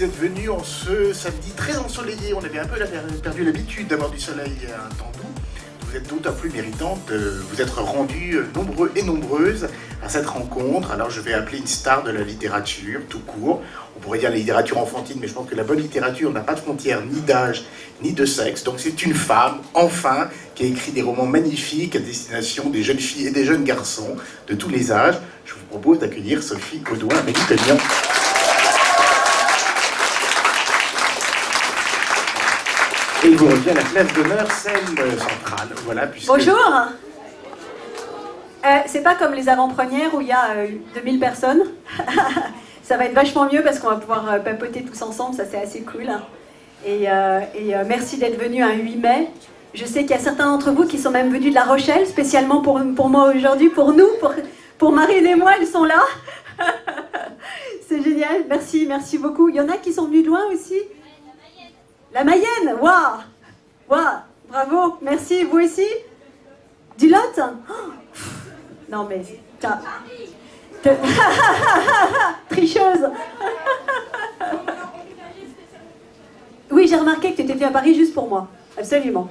d'être venu en ce samedi très ensoleillé. On avait un peu perdu l'habitude d'avoir du soleil un temps doux. Vous êtes d'autant plus méritante, vous êtes rendus nombreux et nombreuses à cette rencontre. Alors je vais appeler une star de la littérature, tout court. On pourrait dire la littérature enfantine, mais je pense que la bonne littérature n'a pas de frontières, ni d'âge, ni de sexe. Donc c'est une femme, enfin, qui a écrit des romans magnifiques à destination des jeunes filles et des jeunes garçons de tous les âges. Je vous propose d'accueillir Sophie Caudoin-Melitonian. Et il vous revient la place d'honneur, scène centrale. Voilà, puisque... Bonjour. C'est pas comme les avant-premières où il y a 2000 personnes. Ça va être vachement mieux parce qu'on va pouvoir papoter tous ensemble, ça c'est assez cool. Et merci d'être venus un 8 mai. Je sais qu'il y a certains d'entre vous qui sont même venus de La Rochelle, spécialement pour moi aujourd'hui, pour nous, pour Marine et moi, elles sont là. C'est génial, merci beaucoup. Il y en a qui sont venus de loin aussi. La Mayenne, waouh, waouh, bravo, merci, vous aussi. Du Lot, oh. Non mais, tricheuse. Oui, j'ai remarqué que tu étais venu à Paris juste pour moi, absolument.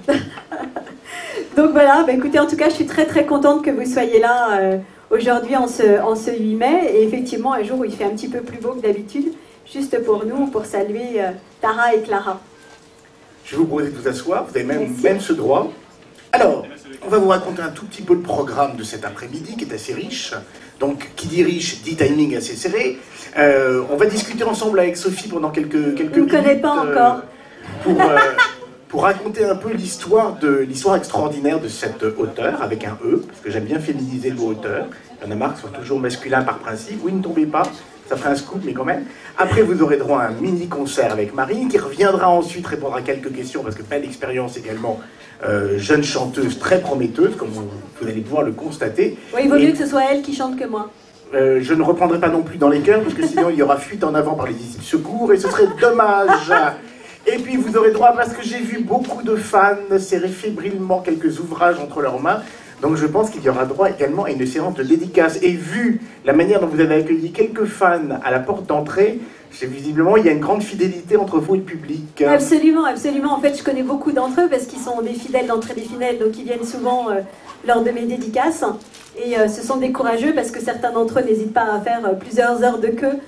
Donc voilà, bah écoutez, en tout cas, je suis très contente que vous soyez là aujourd'hui en ce 8 mai, et effectivement, un jour où il fait un petit peu plus beau que d'habitude, juste pour nous, pour saluer Tara et Clara. Je vais vous proposer de vous asseoir, vous avez même ce droit. Alors, on va vous raconter un tout petit peu le programme de cet après-midi qui est assez riche. Donc, qui dit riche, dit timing assez serré. On va discuter ensemble avec Sophie pendant quelques minutes. Je ne connais pas encore. Pour raconter un peu l'histoire extraordinaire de cet auteur, avec un E, parce que j'aime bien féminiser le mot auteur. Il y en a marre qui sont toujours masculins par principe. Oui, ne tombez pas. Ça ferait un scoop, mais quand même. Après, vous aurez droit à un mini-concert avec Marine, qui reviendra ensuite répondre à quelques questions, parce que plein d'expérience également, jeune chanteuse très prometteuse, comme vous allez pouvoir le constater. Oui, il vaut mieux que ce soit elle qui chante que moi. Je ne reprendrai pas non plus dans les chœurs, parce que sinon il y aura fuite en avant par les disciples secours, et ce serait dommage. Et puis vous aurez droit, parce que j'ai vu beaucoup de fans serrer fébrilement quelques ouvrages entre leurs mains, donc je pense qu'il y aura droit également à une séance de dédicace. Et vu la manière dont vous avez accueilli quelques fans à la porte d'entrée, visiblement il y a une grande fidélité entre vous et le public. Absolument, absolument. En fait, je connais beaucoup d'entre eux parce qu'ils sont des fidèles d'entrée des fidèles, donc ils viennent souvent lors de mes dédicaces. Et ce sont des courageux parce que certains d'entre eux n'hésitent pas à faire plusieurs heures de queue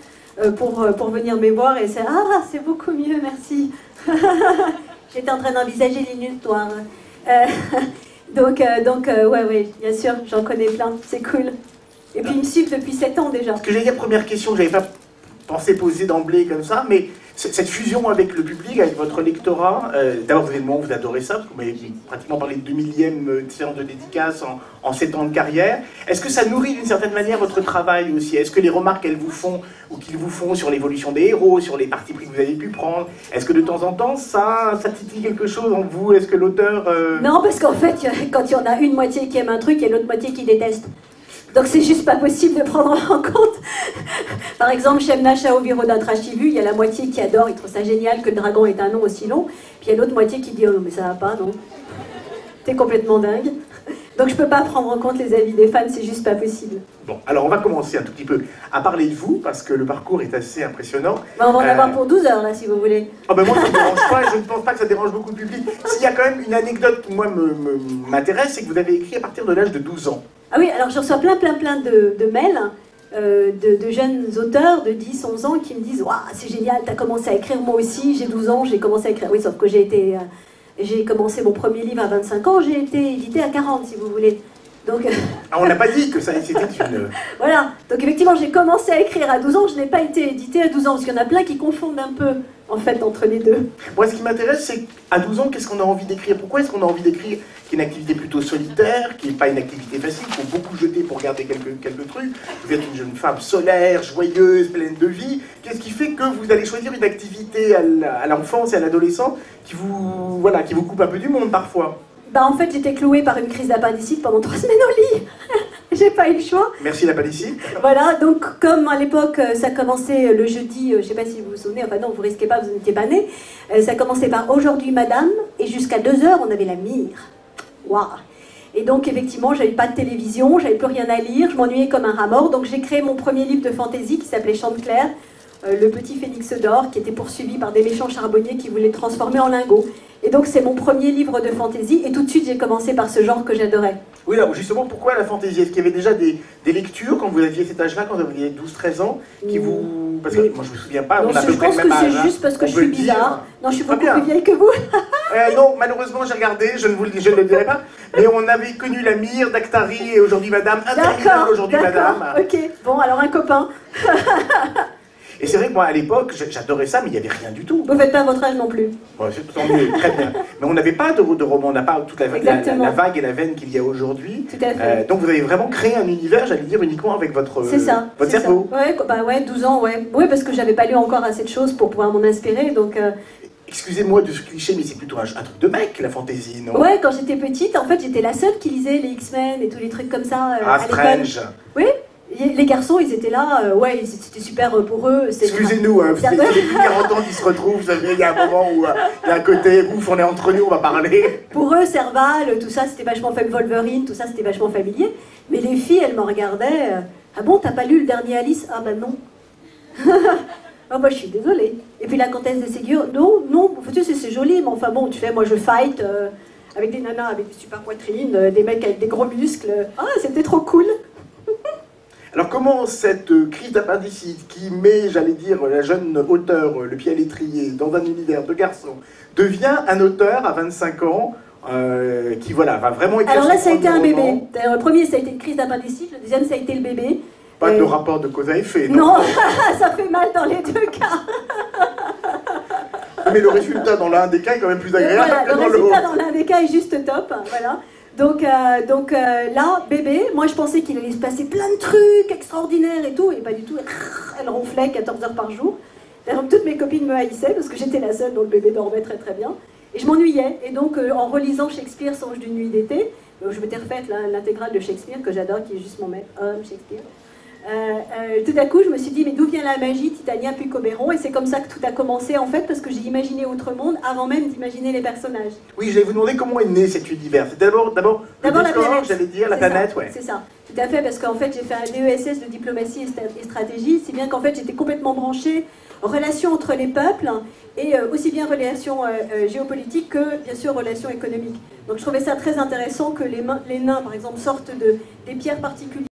pour venir me voir. Et c'est beaucoup mieux, merci. J'étais en train d'envisager l'inultoire. Donc, ouais, bien sûr, j'en connais plein, c'est cool. Et puis ils me suivent depuis 7 ans déjà. Ce que j'allais dire, première question, je n'avais pas pensé poser d'emblée comme ça, mais cette fusion avec le public, avec votre lectorat, d'abord vous adorez ça, parce que vous m'avez pratiquement parlé de 2000e séance de dédicace en 7 ans de carrière. Est-ce que ça nourrit d'une certaine manière votre travail aussi? Est-ce que les remarques qu'elles vous font, ou qu'ils vous font sur l'évolution des héros, sur les partis pris que vous avez pu prendre, est-ce que de temps en temps ça titille quelque chose en vous? Est-ce que l'auteur... Non, parce qu'en fait, quand il y en a une moitié qui aime un truc et l'autre moitié qui déteste. Donc c'est juste pas possible de prendre en compte. Par exemple, Shemna Shao Virodatrachivu, il y a la moitié qui adore, il trouve ça génial que le dragon ait un nom aussi long, puis il y a l'autre moitié qui dit oh non mais ça va pas, non. T'es complètement dingue. Donc je peux pas prendre en compte les avis des fans, c'est juste pas possible. Bon, alors on va commencer un tout petit peu à parler de vous, parce que le parcours est assez impressionnant. Ben, on va en avoir pour 12 heures là, si vous voulez. Oh ben moi ça ne me dérange pas, et je ne pense pas que ça dérange beaucoup le public. S'il y a quand même une anecdote qui moi m'intéresse, c'est que vous avez écrit à partir de l'âge de 12 ans. Ah oui, alors je reçois plein de mails de jeunes auteurs de 10-11 ans qui me disent waouh, c'est génial, t'as commencé à écrire, moi aussi, j'ai 12 ans, j'ai commencé à écrire. Oui, sauf que j'ai commencé mon premier livre à 25 ans, j'ai été édité à 40, si vous voulez. Donc, on n'a pas dit que ça c'était une... Voilà, donc effectivement, j'ai commencé à écrire à 12 ans, je n'ai pas été édité à 12 ans, parce qu'il y en a plein qui confondent un peu, en fait, entre les deux. Moi, ce qui m'intéresse, c'est qu'à 12 ans, qu'est-ce qu'on a envie d'écrire? Pourquoi est-ce qu'on a envie d'écrire qui est une activité plutôt solitaire, qui n'est pas une activité facile, il faut beaucoup jeter pour garder quelques trucs. Vous êtes une jeune femme solaire, joyeuse, pleine de vie. Qu'est-ce qui fait que vous allez choisir une activité à l'enfance et à l'adolescence qui vous coupe un peu du monde parfois? Bah en fait, j'étais clouée par une crise d'appendicite pendant 3 semaines au lit. J'ai pas eu le choix. Merci l'appendicite. Voilà, donc comme à l'époque, ça commençait le jeudi, je sais pas si vous vous souvenez, enfin non, vous risquez pas, vous n'étiez pas nés. Ça commençait par Aujourd'hui Madame, et jusqu'à 2 h, on avait la mire. Waouh! Et donc effectivement, j'avais pas de télévision, j'avais plus rien à lire, je m'ennuyais comme un rat mort, donc j'ai créé mon premier livre de fantaisie qui s'appelait Chanteclair, le petit phénix d'or qui était poursuivi par des méchants charbonniers qui voulaient le transformer en lingot. Et donc c'est mon premier livre de fantasy, et tout de suite j'ai commencé par ce genre que j'adorais. Oui, alors justement, pourquoi la fantaisie? Est-ce qu'il y avait déjà des lectures quand vous aviez cet âge-là, quand vous aviez 12-13 ans, qui vous... Parce que moi je me souviens pas, non, on a à peu je près pense le que même âge, c'est juste parce que on je peut suis le dire. bizarre. Non, je suis Très beaucoup bien. plus vieille que vous. Non, malheureusement j'ai regardé, je ne le dirai pas, mais on avait connu la mire d'Actari et aujourd'hui Madame, interminable aujourd'hui Madame. Ok, bon alors un copain. Et c'est vrai que moi à l'époque j'adorais ça, mais il n'y avait rien du tout. Vous faites pas votre âge non plus. Bon, c'est tant mieux, très bien. Mais on n'avait pas de roman, on n'a pas toute la vague et la veine qu'il y a aujourd'hui. Tout à fait. Donc vous avez vraiment créé un univers, j'allais dire, uniquement avec votre cerveau. Ça. Ouais, 12 ans, ouais. Oui, parce que j'avais pas lu encore assez de choses pour pouvoir m'en inspirer, donc... Excusez-moi de ce cliché, mais c'est plutôt un truc de mec, la fantaisie, non? Ouais, quand j'étais petite, en fait, j'étais la seule qui lisait les X-Men et tous les trucs comme ça. Ah, Strange. Oui, les garçons, ils étaient là, ouais, c'était super pour eux. Excusez-nous, hein, vous avez plus de 40 ans qui se retrouvent, vous savez, il y a un moment où il y a un côté, ouf, on est entre nous, on va parler. Pour eux, Serval, tout ça, c'était vachement familier, Wolverine, tout ça, c'était vachement familier. Mais les filles, elles me regardaient, ah bon, t'as pas lu le dernier Alice? Ah ben non. Oh, bah, je suis désolée. Et puis la comtesse de Ségur, non, c'est joli, mais enfin bon, tu fais, moi je fight avec des nanas avec des super poitrines, des mecs avec des gros muscles. Ah, c'était trop cool. Alors comment cette crise d'appendicite qui met, j'allais dire, la jeune auteure, le pied à l'étrier, dans un univers de garçons, devient un auteur à 25 ans qui, voilà, va vraiment écrire. Alors là, ça a été un roman. bébé. Le premier, ça a été une crise d'appendicite, le deuxième, ça a été le bébé. Pas de rapport de cause à effet, non? Non, ça fait mal dans les deux cas. Mais le résultat dans l'un des cas est quand même plus agréable Voilà, que dans le l'autre. résultat dans l'un des cas est juste top, voilà. Donc là, bébé, moi je pensais qu'il allait se passer plein de trucs extraordinaires et tout, et pas du tout. Elle ronflait 14 heures par jour. D'ailleurs, toutes mes copines me haïssaient parce que j'étais la seule dont le bébé dormait très très bien. Et je m'ennuyais. Et donc, en relisant Shakespeare, Songe d'une nuit d'été, je m'étais refaite l'intégrale de Shakespeare, que j'adore, qui est juste mon maître, Shakespeare. Tout à coup, je me suis dit, mais d'où vient la magie, Titania puis Oberon? Et c'est comme ça que tout a commencé, en fait, parce que j'ai imaginé Outre Monde avant même d'imaginer les personnages. Oui, je vais vous demander comment est né cet univers. C'est d'abord le la planète, j'allais dire, la planète, ouais. C'est ça, tout à fait, parce qu'en fait, j'ai fait un DESS de diplomatie et stratégie, si bien qu'en fait, j'étais complètement branchée relations entre les peuples, et aussi bien relations géopolitiques que, bien sûr, relations économiques. Donc je trouvais ça très intéressant que les nains, par exemple, sortent des pierres particulières